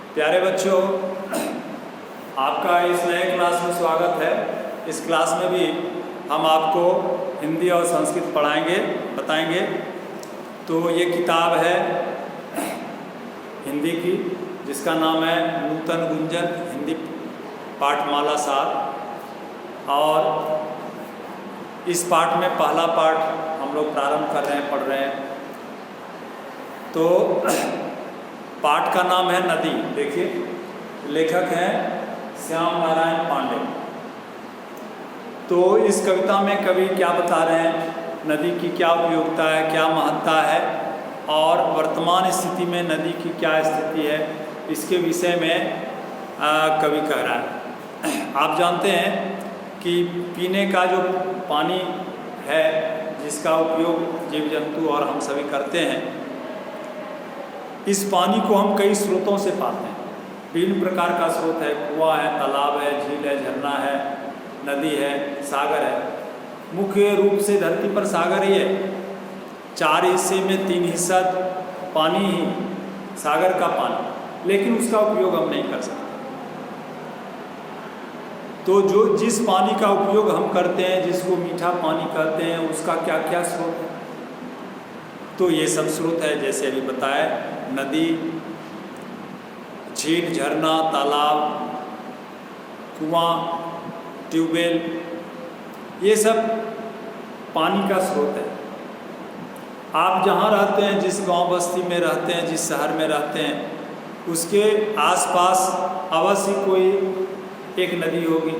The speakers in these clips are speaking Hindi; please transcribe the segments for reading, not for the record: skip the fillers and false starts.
प्यारे बच्चों, आपका इस नए क्लास में स्वागत है। इस क्लास में भी हम आपको हिंदी और संस्कृत बताएंगे। तो ये किताब है हिंदी की, जिसका नाम है नूतन गुंजन हिंदी पाठमाला सार। और इस पाठ में पहला पाठ हम लोग प्रारंभ कर रहे हैं, पढ़ रहे हैं। तो पाठ का नाम है नदी। देखिए, लेखक हैं श्याम नारायण पांडे। तो इस कविता में कवि क्या बता रहे हैं, नदी की क्या उपयोगिता है, क्या महत्ता है और वर्तमान स्थिति में नदी की क्या स्थिति है, इसके विषय में कवि कह रहा है। आप जानते हैं कि पीने का जो पानी है, जिसका उपयोग जीव जंतु और हम सभी करते हैं, इस पानी को हम कई स्रोतों से पाते हैं। विभिन्न प्रकार का स्रोत है, कुआं है, तालाब है, झील है, झरना है, नदी है, सागर है। मुख्य रूप से धरती पर सागर ही है। 4 हिस्से में 3 हिस्सा पानी ही, सागर का पानी, लेकिन उसका उपयोग हम नहीं कर सकते। तो जिस पानी का उपयोग हम करते हैं, जिसको मीठा पानी कहते हैं, उसका क्या क्या स्रोत है? तो ये सब स्रोत है, जैसे अभी बताया, नदी, झील, झरना, तालाब, कुआं, ट्यूबवेल, ये सब पानी का स्रोत है। आप जहाँ रहते हैं, जिस गांव बस्ती में रहते हैं, जिस शहर में रहते हैं, उसके आसपास अवश्य कोई एक नदी होगी।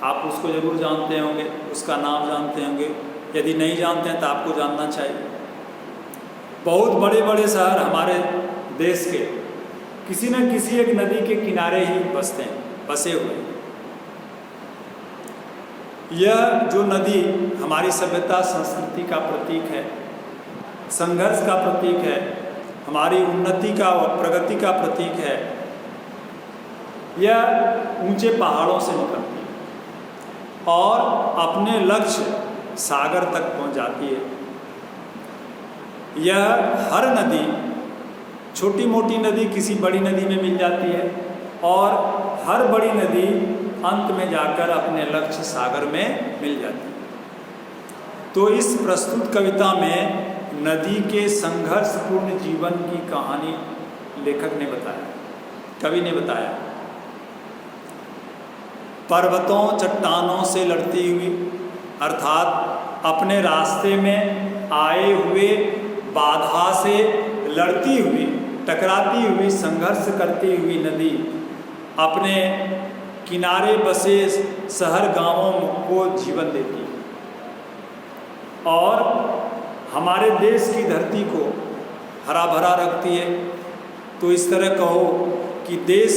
आप उसको ज़रूर जानते होंगे, उसका नाम जानते होंगे। यदि नहीं जानते हैं तो आपको जानना चाहिए। बहुत बड़े बड़े शहर हमारे देश के किसी न किसी एक नदी के किनारे ही बसे हुए। यह जो नदी हमारी सभ्यता संस्कृति का प्रतीक है, संघर्ष का प्रतीक है, हमारी उन्नति का और प्रगति का प्रतीक है। यह ऊंचे पहाड़ों से निकलती है और अपने लक्ष्य सागर तक पहुंच जाती है। यह हर नदी, छोटी मोटी नदी किसी बड़ी नदी में मिल जाती है और हर बड़ी नदी अंत में जाकर अपने लक्ष्य सागर में मिल जाती है। तो इस प्रस्तुत कविता में नदी के संघर्षपूर्ण जीवन की कहानी लेखक ने बताया, कवि ने बताया। पर्वतों चट्टानों से लड़ती हुई, अर्थात अपने रास्ते में आए हुए बाधा से लड़ती हुई, टकराती हुई, संघर्ष करती हुई नदी अपने किनारे बसे शहर गांवों को जीवन देती है और हमारे देश की धरती को हरा भरा रखती है। तो इस तरह कहो कि देश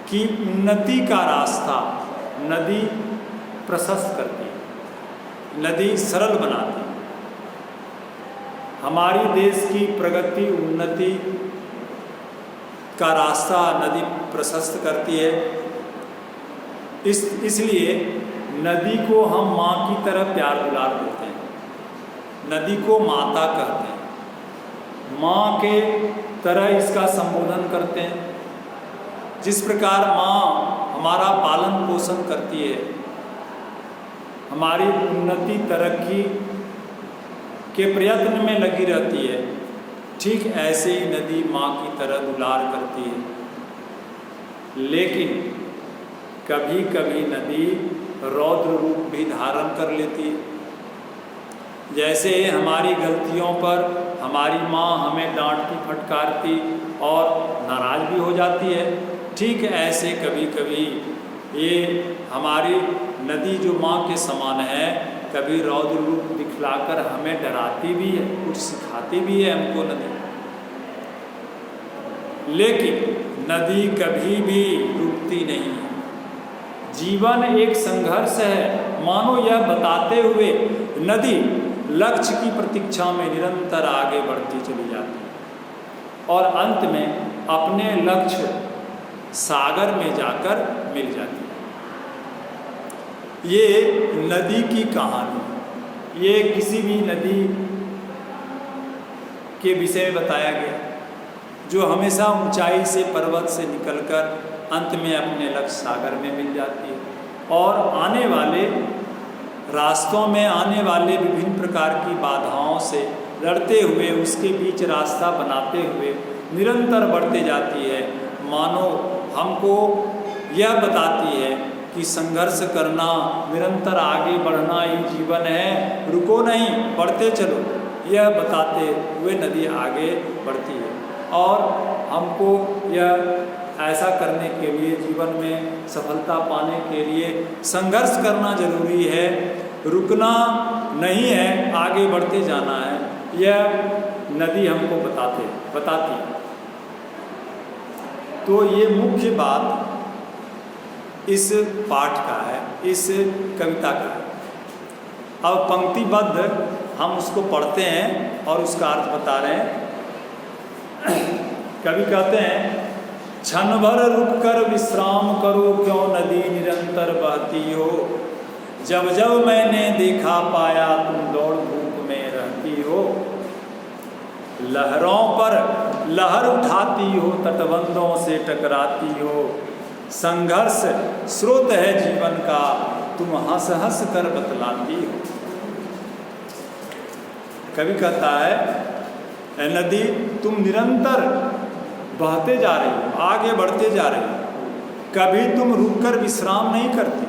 की उन्नति का रास्ता नदी प्रशस्त करती है, नदी सरल बनाती है। हमारी देश की प्रगति उन्नति का रास्ता नदी प्रशस्त करती है। इसलिए नदी को हम माँ की तरह प्यार दुलार देते हैं। नदी को माता कहते हैं, माँ के तरह इसका संबोधन करते हैं। जिस प्रकार माँ हमारा पालन पोषण करती है, हमारी उन्नति तरक्की के प्रयत्न में लगी रहती है, ठीक ऐसे ही नदी माँ की तरह दुलार करती है। लेकिन कभी कभी नदी रौद्र रूप भी धारण कर लेती है। जैसे हमारी गलतियों पर हमारी माँ हमें डांटती, फटकारती और नाराज भी हो जाती है, ठीक ऐसे कभी कभी ये हमारी नदी जो माँ के समान है, कभी रौद्र रूप दिखलाकर हमें डराती भी है, कुछ सिखाती भी है हमको नदी। लेकिन नदी कभी भी रुकती नहीं है। जीवन एक संघर्ष है, मानो यह बताते हुए नदी लक्ष्य की प्रतीक्षा में निरंतर आगे बढ़ती चली जाती है और अंत में अपने लक्ष्य सागर में जाकर मिल जाती है। ये नदी की कहानी, ये किसी भी नदी के विषय में बताया गया जो हमेशा ऊंचाई से पर्वत से निकलकर अंत में अपने लक्ष्य सागर में मिल जाती है। और आने वाले रास्तों में आने वाले विभिन्न प्रकार की बाधाओं से लड़ते हुए उसके बीच रास्ता बनाते हुए निरंतर बढ़ते जाती है। मानो हमको यह बताती है कि संघर्ष करना, निरंतर आगे बढ़ना ही जीवन है, रुको नहीं, बढ़ते चलो, यह बताते हुए नदी आगे बढ़ती है। और हमको यह ऐसा करने के लिए, जीवन में सफलता पाने के लिए संघर्ष करना जरूरी है, रुकना नहीं है, आगे बढ़ते जाना है, यह नदी हमको बताती है। तो ये मुख्य बात इस पाठ का है, इस कविता का है। अब पंक्तिबद्ध हम उसको पढ़ते हैं और उसका अर्थ बता रहे हैं। कवि कहते हैं, क्षण भर रुक कर विश्राम करो, क्यों नदी निरंतर बहती हो। जब जब मैंने देखा पाया, तुम दौड़ धूप में रहती हो। लहरों पर लहर उठाती हो, तटबंधों से टकराती हो। संघर्ष स्रोत है जीवन का, तुम हंस हंस कर बतलाती हो। कवि कहता है, ए नदी, तुम निरंतर बहते जा रही हो, आगे बढ़ते जा रही हो, कभी तुम रुककर विश्राम नहीं करती।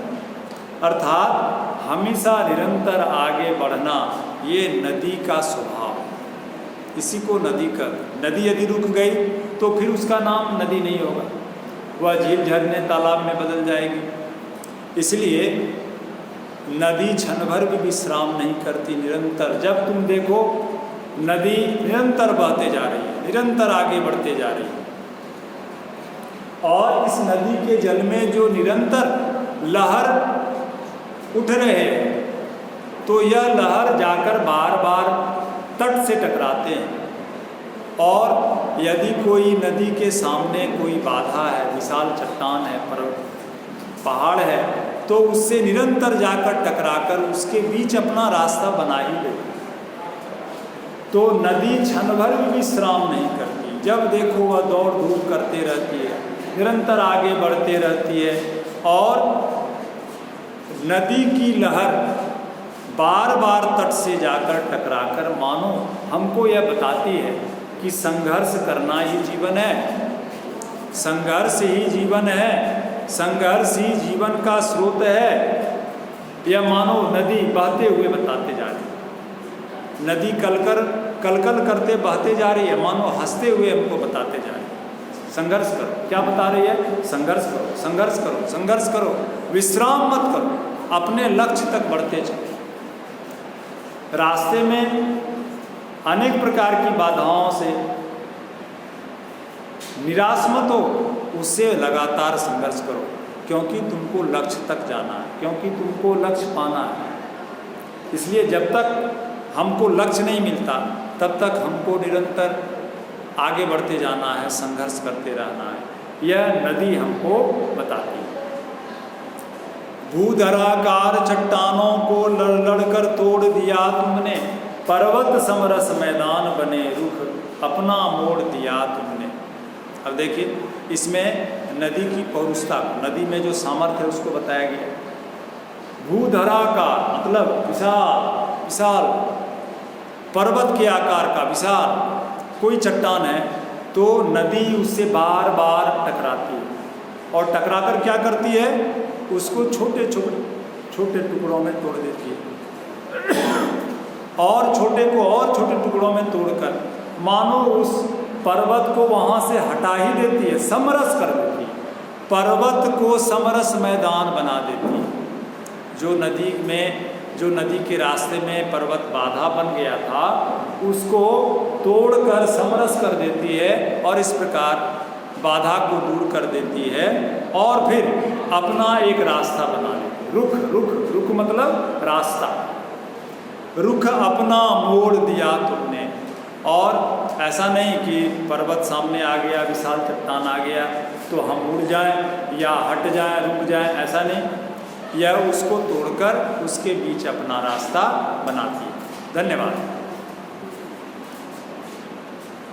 अर्थात हमेशा निरंतर आगे बढ़ना, ये नदी का स्वभाव। इसी को नदी नदी यदि रुक गई तो फिर उसका नाम नदी नहीं होगा, वह झील झरने तालाब में बदल जाएगी। इसलिए नदी क्षण भर भी विश्राम नहीं करती, निरंतर। जब तुम देखो नदी निरंतर बहते जा रही है, निरंतर आगे बढ़ते जा रही है। और इस नदी के जल में जो निरंतर लहर उठ रहे हैं, तो यह लहर जाकर बार बार तट से टकराते हैं। और यदि कोई नदी के सामने कोई बाधा है, विशाल चट्टान है, पहाड़ है, तो उससे निरंतर जाकर टकराकर उसके बीच अपना रास्ता बना ही लेती। तो नदी क्षण भर भी विश्राम नहीं करती, जब देखो वह दौड़ धूप करते रहती है, निरंतर आगे बढ़ते रहती है। और नदी की लहर बार बार तट से जाकर टकराकर मानो हमको यह बताती है कि संघर्ष करना ही जीवन है, संघर्ष ही जीवन है, संघर्ष ही जीवन का स्रोत है। यह मानो नदी बहते हुए बताते जा रही है, नदी कलकल करते बहते जा रही है, मानो हंसते हुए हमको बताते जा रही है, संघर्ष करो। क्या बता रही है? संघर्ष करो, संघर्ष करो, संघर्ष करो, विश्राम मत करो, अपने लक्ष्य तक बढ़ते चलो। रास्ते में अनेक प्रकार की बाधाओं से निराश मत हो, उससे लगातार संघर्ष करो, क्योंकि तुमको लक्ष्य तक जाना है, क्योंकि तुमको लक्ष्य पाना है। इसलिए जब तक हमको लक्ष्य नहीं मिलता, तब तक हमको निरंतर आगे बढ़ते जाना है, संघर्ष करते रहना है। यह नदी हमको बताती है। भूधराकार चट्टानों को लड़ लड़कर तोड़ दिया तुमने, पर्वत समरस मैदान बने रुख अपना मोड़ दिया तुमने। अब देखिए, इसमें नदी की पौरुषता, नदी में जो सामर्थ्य है उसको बताया गया। भूधराकार मतलब विशाल विशाल, पर्वत के आकार का विशाल कोई चट्टान है, तो नदी उससे बार बार टकराती है, और टकराकर क्या करती है, उसको छोटे छोटे टुकड़ों में तोड़ देती है, और छोटे को और छोटे टुकड़ों में तोड़कर मानो उस पर्वत को वहाँ से हटा ही देती है, समरस कर देती है, पर्वत को समरस मैदान बना देती है। जो नदी के रास्ते में पर्वत बाधा बन गया था, उसको तोड़कर समरस कर देती है, और इस प्रकार बाधा को दूर कर देती है, और फिर अपना एक रास्ता बना लेती है। रुख रुख रुख मतलब रास्ता, रुख अपना मोड़ दिया तुमने। और ऐसा नहीं कि पर्वत सामने आ गया, विशाल चट्टान आ गया तो हम मुड़ जाएं या हट जाएं, रुक जाएं, ऐसा नहीं। यह उसको तोड़कर उसके बीच अपना रास्ता बनाती है। धन्यवाद।